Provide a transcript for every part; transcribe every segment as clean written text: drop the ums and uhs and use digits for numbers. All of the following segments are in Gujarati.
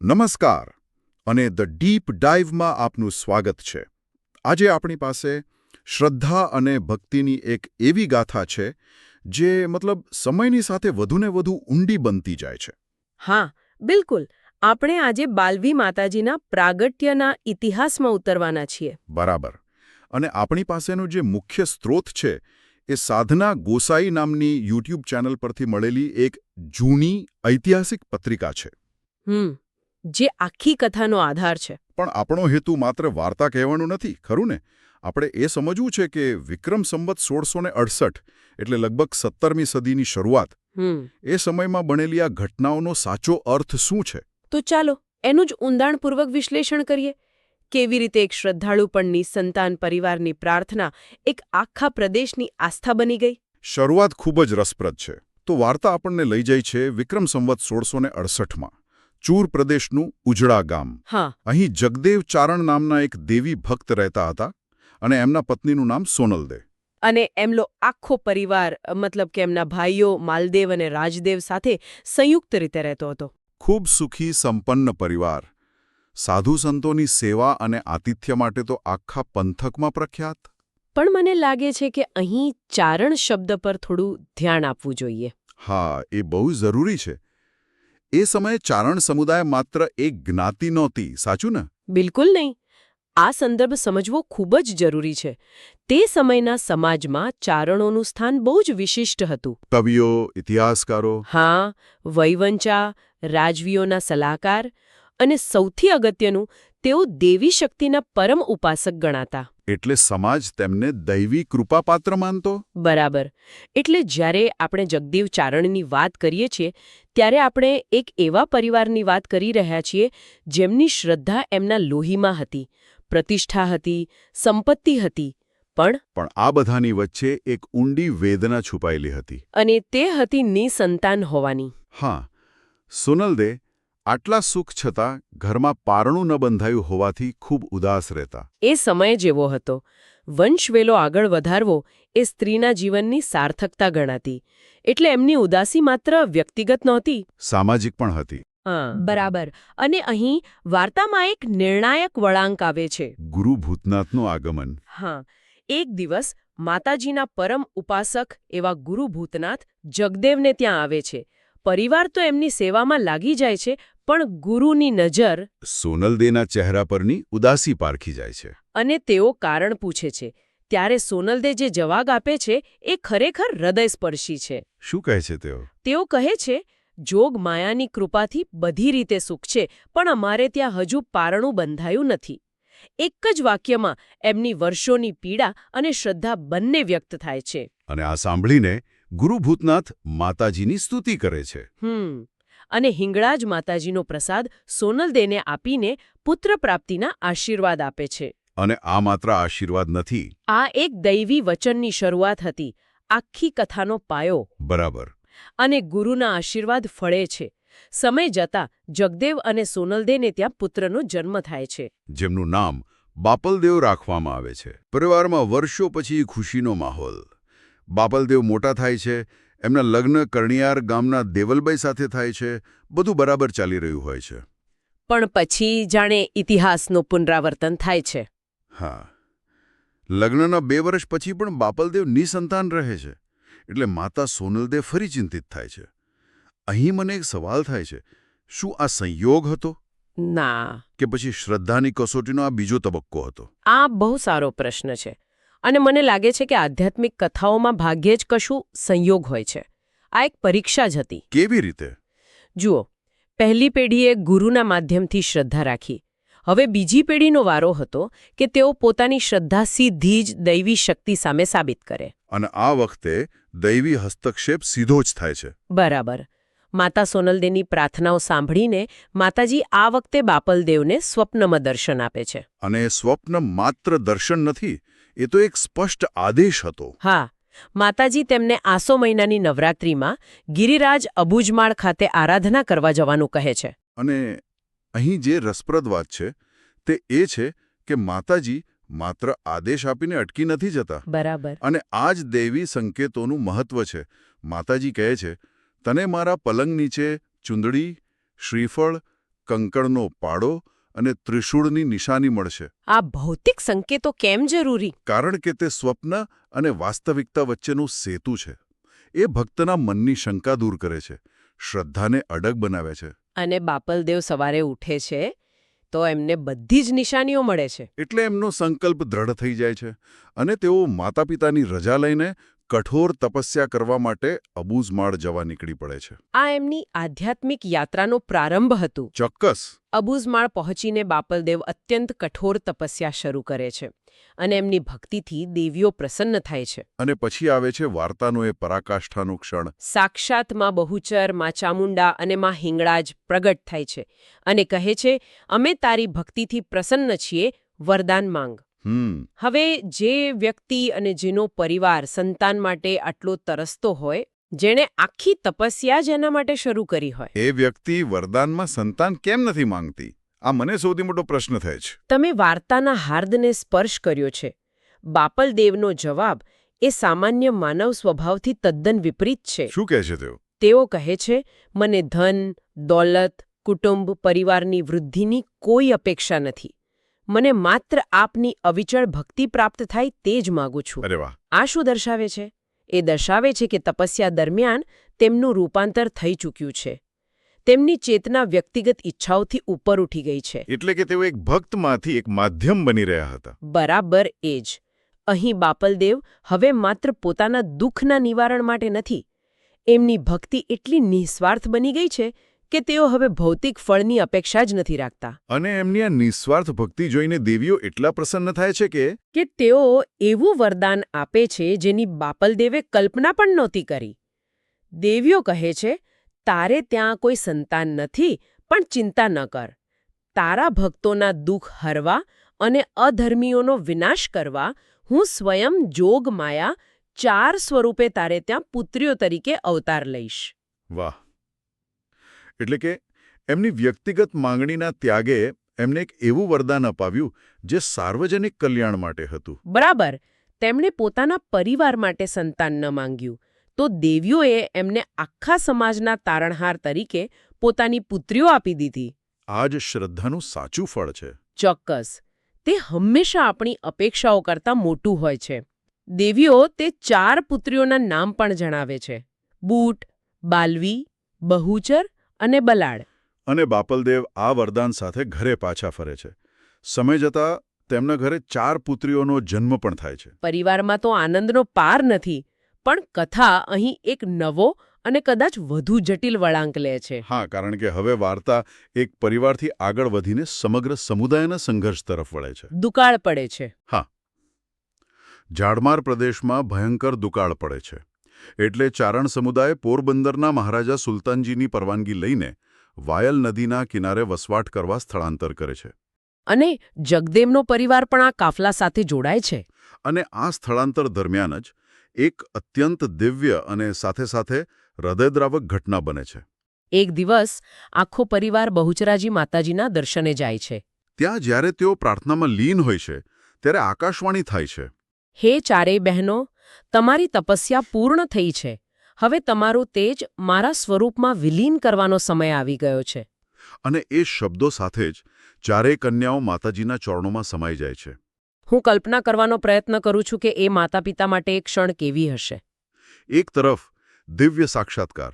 નમસ્કાર અને ધ ડીપ ડાઇવમાં આપનું સ્વાગત છે. આજે આપણી પાસે શ્રદ્ધા અને ભક્તિની એક એવી ગાથા છે જે સમયની સાથે વધુને વધુ ઊંડી બનતી જાય છે. હા, બિલકુલ. આપણે આજે બાલવી માતાજીના પ્રાગટ્યના ઇતિહાસમાં ઉતરવાના છીએ. બરાબર. અને આપણી પાસેનું જે મુખ્ય સ્ત્રોત છે એ સાધના ગોસાઈ નામની યુટ્યુબ ચેનલ પરથી મળેલી એક જૂની ઐતિહાસિક પત્રિકા છે. જે આખી કથાનો આધાર છે. પણ આપણો હેતુ માત્ર વાર્તા કહેવાનું નથી, ખરું ને? આપણે એ સમજવું છે કે વિક્રમ સંવત 1668 એટલે લગભગ 17મી સદીની શરૂઆત, એ સમયમાં બનેલી આ ઘટનાઓનો સાચો અર્થ શું છે? તો ચાલો એનું જ ઊંડાણપૂર્વક વિશ્લેષણ કરીએ. કેવી રીતે એક શ્રદ્ધાળુ પણ નિસંતાન પરિવારની પ્રાર્થના એક આખા પ્રદેશની આસ્થા બની ગઈ. શરૂઆત ખૂબ જ રસપ્રદ છે. તો વાર્તા આપણને લઈ જાય છે વિક્રમ સંવત 1668માં ચૂર પ્રદેશનું ઉજળા ગામ. હા. અહીં જગદેવ ચારણ નામના એક દેવી ભક્ત રહેતા હતા અને એમના પત્નીનું નામ સોનલદે. અને એમનો આખો પરિવાર મતલબ કે એમના ભાઈઓ માલદેવ અને રાજદેવ સાથે સંયુક્ત રીતે રહેતો હતો. ખૂબ સુખી સંપન્ન પરિવાર. સાધુ સંતોની સેવા અને આતિથ્ય માટે તો આખા પંથકમાં પ્રખ્યાત. પણ મને લાગે છે કે અહીં ચારણ શબ્દ પર થોડું ધ્યાન આપવું જોઈએ. હા, એ બહુ જરૂરી છે. એ સમયે ચારણ સમુદાય માત્ર એક જ્ઞાતિ નહોતી, સાચું ને? બિલકુલ નહીં. આ સંદર્ભ સમજવો ખૂબ જ જરૂરી છે. તે સમયના સમાજમાં ચારણોનું સ્થાન બહુ જ વિશિષ્ટ હતું. કવિઓ, ઇતિહાસકારો. હા, વૈવંચા, રાજવીઓના સલાહકાર અને સૌથી અગત્યનું, તેઓ દેવી શક્તિના પરમ ઉપાસક ગણાતા. એટલે સમાજ તેમને દૈવી કૃપાપાત્ર માનતો? બરાબર. એટલે જ્યારે આપણે જગદેવ ચારણની વાત કરીએ છીએ ત્યારે આપણે એક એવા પરિવારની વાત કરી રહ્યા છીએ જેમની શ્રદ્ધા એમના લોહીમાં હતી, પ્રતિષ્ઠા હતી, સંપત્તિ હતી. પણ આ બધાની વચ્ચે એક ઊંડી વેદના છુપાયેલી હતી. અને તે હતી નિસંતાન હોવાની. હા, સોનલદે આટલા સુખ છતાં ઘરમાં પારણું ન બંધાયું હોવાથી ખૂબ ઉદાસ રહેતા. એ સમય જેવો હતો. વંશવેલો આગળ વધારવો એ સ્ત્રીના જીવનની સાર્થકતા ગણાતી. એટલે એમની ઉદાસી માત્ર વ્યક્તિગત નહોતી, સામાજિક પણ હતી. બરાબર. અને અહીં વાર્તામાં એક નિર્ણાયક વળાંક આવે છે. ગુરુ ભૂતનાથનું આગમન. હા. એક દિવસ માતાજીના પરમ ઉપાસક એવા ગુરુ ભૂતનાથ જગદેવને ત્યાં આવે છે. પરિવાર તો એમની સેવામાં લાગી જાય છે, પણ ગુરુની નજર સોનલદેના ચહેરા પરની ઉદાસી પારખી જાય છે. અને તેઓ કારણ પૂછે છે. ત્યારે સોનલદે જે જવાબ આપે છે એ ખરેખર હૃદયસ્પર્શી છે. શું કહે છે તેઓ? તેઓ કહે છે, જોગ માયાની કૃપાથી બધી રીતે સુખ છે, પણ અમારે ત્યાં હજુ પારણું બંધાયું નથી. એક જ વાક્યમાં એમની વર્ષોની પીડા અને શ્રદ્ધા બંને વ્યક્ત થાય છે. અને આ સાંભળીને ગુરુ ભૂતનાથ માતાજીની સ્તુતિ કરે છે. અને હિંગળાજ માતાજીનો પ્રસાદ સોનલદેને આપીને પુત્ર પ્રાપ્તિના આશીર્વાદ આપે છે. અને આ માત્ર આશીર્વાદ નથી, આ એક દૈવી વચનની શરૂઆત હતી, આખી કથાનો પાયો. બરાબર. અને ગુરુના આશીર્વાદ ફળે છે. સમય જતાં જગદેવ અને સોનલદેને ત્યાં પુત્રનો જન્મ થાય છે, જેમનું નામ બાપલદેવ રાખવામાં આવે છે. પરિવારમાં વર્ષો પછી ખુશીનો માહોલ. બાપલદેવ મોટા થાય છે, એમના લગ્ન કરણિયાર ગામના દેવલભાઈ સાથે થાય છે. બધું બરાબર ચાલી રહ્યું હોય છે. પણ પછી જાણે ઇતિહાસનું પુનરાવર્તન થાય છે. હા, લગ્નના 2 વર્ષ પછી પણ બાપલદેવ નિસંતાન રહે છે. એટલે માતા સોનલદેવ ફરી ચિંતિત થાય છે. અહીં મને એક સવાલ થાય છે, શું આ સંયોગ હતો? ના. કે પછી શ્રદ્ધાની કસોટીનો આ બીજો તબક્કો હતો? આ બહુ સારો પ્રશ્ન છે. અને મને લાગે છે કે આધ્યાત્મિક કથાઓમાં ભાગ્યે જ કશું સંયોગ હોય છે. આ એક પરીક્ષા જ હતી. કેવી રીતે? જુઓ, પહેલી પેઢીએ ગુરુના માધ્યમથી શ્રદ્ધા રાખી. હવે બીજી પેઢીનો વારો હતો કે તેઓ પોતાની શ્રદ્ધા સીધી જ દૈવી શક્તિ સામે સાબિત કરે. અને આ વખતે દૈવી હસ્તક્ષેપ સીધો જ થાય છે. બરાબર. માતા સોનલદેની પ્રાર્થનાઓ સાંભળીને માતાજી આ વખતે બાપલદેવને સ્વપ્નમાં દર્શન આપે છે. અને સ્વપ્ન માત્ર દર્શન નથી, એ તો એક સ્પષ્ટ આદેશ હતો. હા. માતાજી તેમને આસો મહિનાની નવરાત્રિમાં ગિરિરાજ અબુજમાળ ખાતે આરાધના કરવા જવાનું કહે છે. અને અહીં જે રસપ્રદ વાત છે તે એ છે કે માતાજી માત્ર આદેશ આપીને અટકી નથી જતા. બરાબર. અને આ જ દૈવી સંકેતોનું મહત્વ છે. માતાજી કહે છે, તને મારા પલંગ નીચે ચુંદડી, શ્રીફળ, કંકણનો પાડો અને ત્રિશૂળની નિશાની મળશે. આ ભૌતિક સંકેતો કેમ જરૂરી? કારણ કે તે સ્વપ્ન અને વાસ્તવિકતા વચ્ચેનું સેતુ છે. એ ભક્તના મનની શંકા દૂર કરે છે, શ્રદ્ધાને અડગ બનાવે છે. અને બાપલદેવ સવારે ઉઠે છે તો એમને બધી જ નિશાનીઓ મળે છે. એટલે એમનો સંકલ્પ દ્રઢ થઈ જાય છે અને તેઓ માતા પિતાની રજા લઈને કઠોર તપસ્યા કરવા માટે અબુઝમાળ જવા નીકળી પડે છે. આ એમની આધ્યાત્મિક યાત્રાનો પ્રારંભ હતું. ચોક્કસ. અબુઝમાળ પહોંચીને બાપલદેવ અત્યંત કઠોર તપસ્યા શરૂ કરે છે અને એમની ભક્તિથી દેવીઓ પ્રસન્ન થાય છે. અને પછી આવે છે વાર્તાનો એ પરાકાષ્ઠાનો ક્ષણ. સાક્ષાત માં બહુચર, માં ચામુંડા અને માં હિંગળાજ પ્રગટ થાય છે અને કહે છે, અમે તારી ભક્તિથી પ્રસન્ન છીએ, વરદાન માંગ. હવે જે વ્યક્તિ અને જેનો પરિવાર સંતાન માટે આટલો તરસતો હોય, જેણે આખી તપસ્યા જ એના માટે શરૂ કરી હોય, એ વ્યક્તિ વરદાનમાં સંતાન કેમ નથી માંગતી? આ મને સૌથી મોટો પ્રશ્ન થાય છે. તમે વાર્તાના હાર્દને સ્પર્શ કર્યો છે. બાપલદેવનો જવાબ એ સામાન્ય માનવ સ્વભાવથી તદ્દન વિપરીત છે. શું કહે છે તેઓ? તેઓ કહે છે, મને ધન, દોલત, કુટુંબ, પરિવારની વૃદ્ધિની કોઈ અપેક્ષા નથી. મને માત્ર આપની અવિચળ ભક્તિ પ્રાપ્ત થાય તે જ માગું છું. અરે વાહ! આ શું દર્શાવે છે? એ દર્શાવે છે કે તપસ્યા દરમિયાન તેમનું રૂપાંતર થઈ ચૂક્યું છે. તેમની ચેતના વ્યક્તિગત ઈચ્છાઓથી ઉપર ઉઠી ગઈ છે. એટલે કે તેઓ એક ભક્તમાંથી એક માધ્યમ બની રહ્યા હતા. બરાબર એ જ. અહીં બાપલદેવ હવે માત્ર પોતાના દુઃખના નિવારણ માટે નથી. એમની ભક્તિ એટલી નિસ્વાર્થ બની ગઈ છે કે તેઓ હવે ભૌતિક ફળની અપેક્ષા જ નથી રાખતા. અને એમની આ નિસ્વાર્થ ભક્તિ જોઈને દેવીઓ એટલા પ્રસન્ન થાય છે કે તેઓ એવું વરદાન આપે છે જેની બાપલદેવે કલ્પના પણ નહોતી કરી. દેવીઓ કહે છે, તારે ત્યાં કોઈ સંતાન નથી, પણ ચિંતા ન કર. તારા ભક્તોના દુઃખ હરવા અને અધર્મીઓનો વિનાશ કરવા હું સ્વયં જોગ માયા 4 સ્વરૂપે તારે ત્યાં પુત્રીઓ તરીકે અવતાર લઈશ. વાહ! એટલે કે એમની વ્યક્તિગત માંગણીના ત્યાગે એમને એક એવું વરદાન અપાવ્યું જે સાર્વજનિક કલ્યાણ માટે હતું. બરાબર. તેમણે પોતાના પરિવાર માટે સંતાન ન માંગ્યું, તો દેવીઓએ એમને આખા સમાજના તારણહાર તરીકે પોતાની પુત્રીઓ આપી દીધી. આ જ શ્રદ્ધાનું સાચું ફળ છે. ચોક્કસ. તે હંમેશા આપણી અપેક્ષાઓ કરતાં મોટું હોય છે. દેવીઓ તે 4 પુત્રીઓના નામ પણ જણાવે છે: બૂટ, બાલવી, બહુચર અને બલાડ. અને બાપલદેવ આ વરદાન સાથે ઘરે પાછા ફરે છે. સમય જતાં તેમના ઘરે 4 પુત્રીઓનો જન્મ પણ થાય છે. પરિવારમાં તો આનંદનો પાર નથી, પણ કથા અહીં એક નવો અને કદાચ વધુ જટિલ વળાંક લે છે. હા, કારણ કે હવે વાર્તા એક પરિવારથી આગળ વધીને સમગ્ર સમુદાયના સંઘર્ષ તરફ વળે છે. દુકાળ પડે છે. હા. જાડમાર પ્રદેશમાં ભયંકર દુકાળ પડે છે. એટલે ચારણ સમુદાય પોરબંદરના મહારાજા સુલતાનજીની પરવાનગી લઈને વાયલ નદીના કિનારે વસવાટ કરવા સ્થળાંતર કરે છે. અને જગદેવનો પરિવાર પણ આ કાફલા સાથે જોડાય છે. અને આ સ્થળાંતર દરમિયાન જ એક અત્યંત દિવ્ય અને સાથે સાથે હૃદયદ્રાવક ઘટના બને છે. એક દિવસ આખો પરિવાર બહુચરાજી માતાજીના દર્શને જાય છે. ત્યાં જ્યારે તેઓ પ્રાર્થનામાં લીન હોય છે ત્યારે આકાશવાણી થાય છે. હે ચારેય બહેનો, તમારી તપસ્યા પૂર્ણ થઈ છે. હવે તમારું તેજ મારા સ્વરૂપમાં વિલીન કરવાનો સમય આવી ગયો છે. અને એ શબ્દો સાથે જ ચારેય કન્યાઓ માતાજીના ચરણોમાં સમાઈ જાય છે. હું કલ્પના કરવાનો પ્રયત્ન કરું છું કે એ માતા પિતા માટે એક ક્ષણ કેવી હશે. એક તરફ દિવ્ય સાક્ષાત્કાર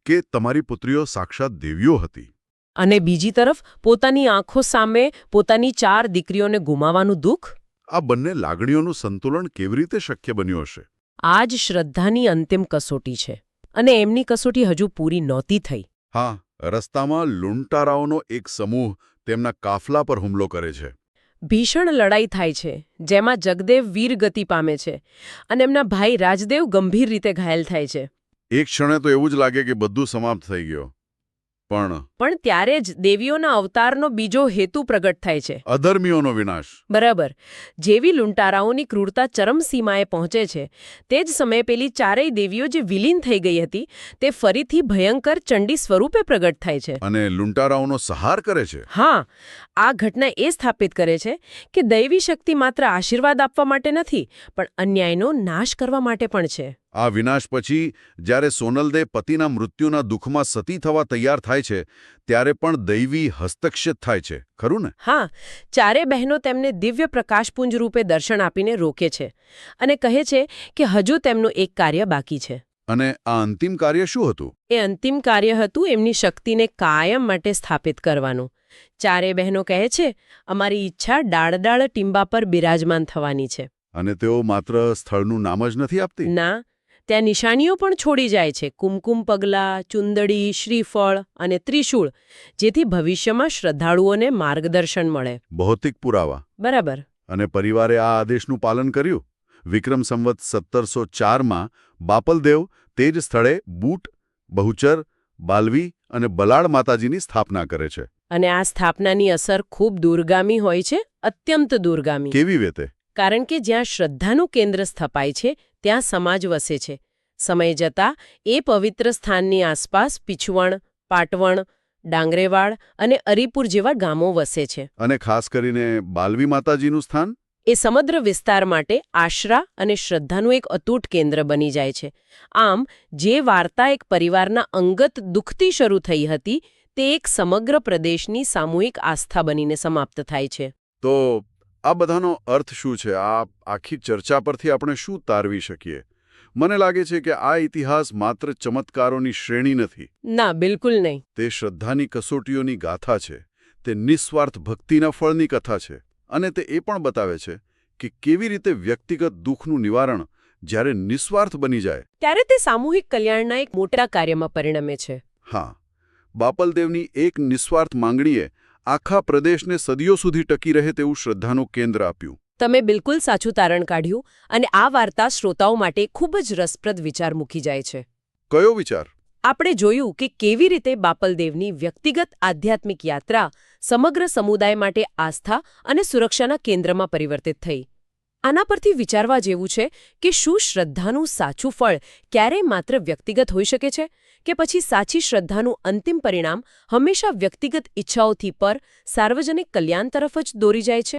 કે તમારી પુત્રીઓ સાક્ષાત દેવીઓ હતી, અને બીજી તરફ પોતાની આંખો સામે પોતાની 4 દીકરીઓને ગુમાવવાનું દુઃખ. આ બંને લાગણીઓનું સંતુલન કેવી રીતે શક્ય બન્યું હશે? આ જ શ્રદ્ધાની અંતિમ કસોટી છે. અને એમની કસોટી હજુ પૂરી નહોતી થઈ. હા, રસ્તામાં લૂંટારાઓનો એક સમૂહ તેમના કાફલા પર હુમલો કરે છે. ભીષણ લડાઈ થાય છે, જેમાં જગદેવ વીરગતિ પામે છે અને એમના ભાઈ રાજદેવ ગંભીર રીતે ઘાયલ થાય છે. એક ક્ષણે તો એવું જ લાગે કે બધું સમાપ્ત થઈ ગયું. પણ ત્યારે જ દેવીઓના અવતારનો બીજો હેતુ પ્રગટ થાય છે: અધર્મીઓનો વિનાશ. બરાબર. જેવી લૂંટારાઓની ક્રૂરતા ચરમસીમાએ પહોંચે છે, તે જ સમયે પેલી ચારેય દેવીઓ જે વિલીન થઈ ગઈ હતી તે ફરીથી ભયંકર ચંડી સ્વરૂપે પ્રગટ થાય છે અને લૂંટારાઓનો સહાર કરે છે. હા, આ ઘટના એ સ્થાપિત કરે છે કે દૈવી શક્તિ માત્ર આશીર્વાદ આપવા માટે નથી, પણ અન્યાયનો નાશ કરવા માટે પણ છે. આ વિનાશ પછી જ્યારે સોનલદે પતિના મૃત્યુના દુઃખમાં સતી થવા તૈયાર થાય છે ત્યારે પણ દૈવી હસ્તક્ષેપ થાય છે ખરું ને? હા, ચારે બહેનો તેમને દિવ્ય પ્રકાશપુંજ રૂપે દર્શન આપીને રોકે છે અને કહે છે કે હજુ તેમનું એક કાર્ય બાકી છે. અને આ અંતિમ કાર્ય શું હતું? એ અંતિમ કાર્ય હતું એમની શક્તિને કાયમ માટે સ્થાપિત કરવાનું. ચારે બહેનો કહે છે, અમારી ઈચ્છા ડાળ ટીંબા પર બિરાજમાન થવાની છે. અને તેઓ માત્ર સ્થળનું નામ જ નથી આપતી? ના, ત્યાં નિશાનીઓ પણ છોડી જાય છે. કુમકુમ પગલાં, ચુંદડી, શ્રીફળ અને ત્રિશૂળ, જેથી ભવિષ્યમાં શ્રદ્ધાળુઓને માર્ગદર્શન મળે. ભૌતિક પુરાવા. બરાબર. અને પરિવારે આ આદેશનું પાલન કર્યું. વિક્રમ સંવત 1704માં બાપલદેવ તે જ સ્થળે બૂટ, બહુચર, બાલવી અને બલાડ માતાજીની સ્થાપના કરે છે. અને આ સ્થાપનાની અસર ખૂબ દૂરગામી હોય છે, અત્યંત દૂરગામી. કેવી રીતે? કારણ કે જ્યાં શ્રદ્ધાનું કેન્દ્ર સ્થપાય છે ત્યાં સમાજ વસે છે. સમય જતાં એ પવિત્ર સ્થાનની આસપાસ પીછવણ, પાટવણ, ડાંગરેવાડ અને અરીપુર જેવા ગામો વસે છે. અને ખાસ કરીને બાલવી માતાજીનું સ્થાન? એ સમગ્ર વિસ્તાર માટે આશરા અને શ્રદ્ધાનું એક અતૂટ કેન્દ્ર બની જાય છે. આમ જે વાર્તા એક પરિવારના અંગત દુઃખથી શરૂ થઈ હતી તે એક સમગ્ર પ્રદેશની સામૂહિક આસ્થા બનીને સમાપ્ત થાય છે. તો આ બધાનો અર્થ શું છે? આ આખી ચર્ચા પરથી આપણે શું તારવી શકીએ? મને લાગે છે કે આ ઇતિહાસ માત્ર ચમત્કારોની શ્રેણી નથી. ના, બિલકુલ નહીં. તે શ્રદ્ધાની કસોટીઓની ગાથા છે. તે નિસ્વાર્થ ભક્તિના ફળની કથા છે. અને તે એ પણ બતાવે છે કે કેવી રીતે વ્યક્તિગત દુઃખનું નિવારણ જ્યારે નિસ્વાર્થ બની જાય ત્યારે તે સામૂહિક કલ્યાણના એક મોટા કાર્યમાં પરિણમે છે. હા, બાપલદેવની એક નિસ્વાર્થ માંગણીએ આખા પ્રદેશને સદીઓ સુધી ટકી રહે તેવું શ્રદ્ધાનું કેન્દ્ર આપ્યું. તમે બિલકુલ સાચું તારણ કાઢ્યું અને આ વાર્તા શ્રોતાઓ માટે ખૂબ જ રસપ્રદ વિચાર મૂકી જાય છે. કયો વિચાર? આપણે જોયું કે કેવી રીતે બાપલદેવની વ્યક્તિગત આધ્યાત્મિક યાત્રા સમગ્ર સમુદાય માટે આસ્થા અને સુરક્ષાના કેન્દ્રમાં પરિવર્તિત થઈ. આના પરથી વિચારવા જેવું છે કે શું શ્રદ્ધાનું સાચું ફળ ક્યારેય માત્ર વ્યક્તિગત હોઈ શકે છે કે પછી સાચી શ્રદ્ધાનું અંતિમ પરિણામ હંમેશા વ્યક્તિગત ઈચ્છાઓથી પર સાર્વજનિક કલ્યાણ તરફ જ દોરી જાય છે?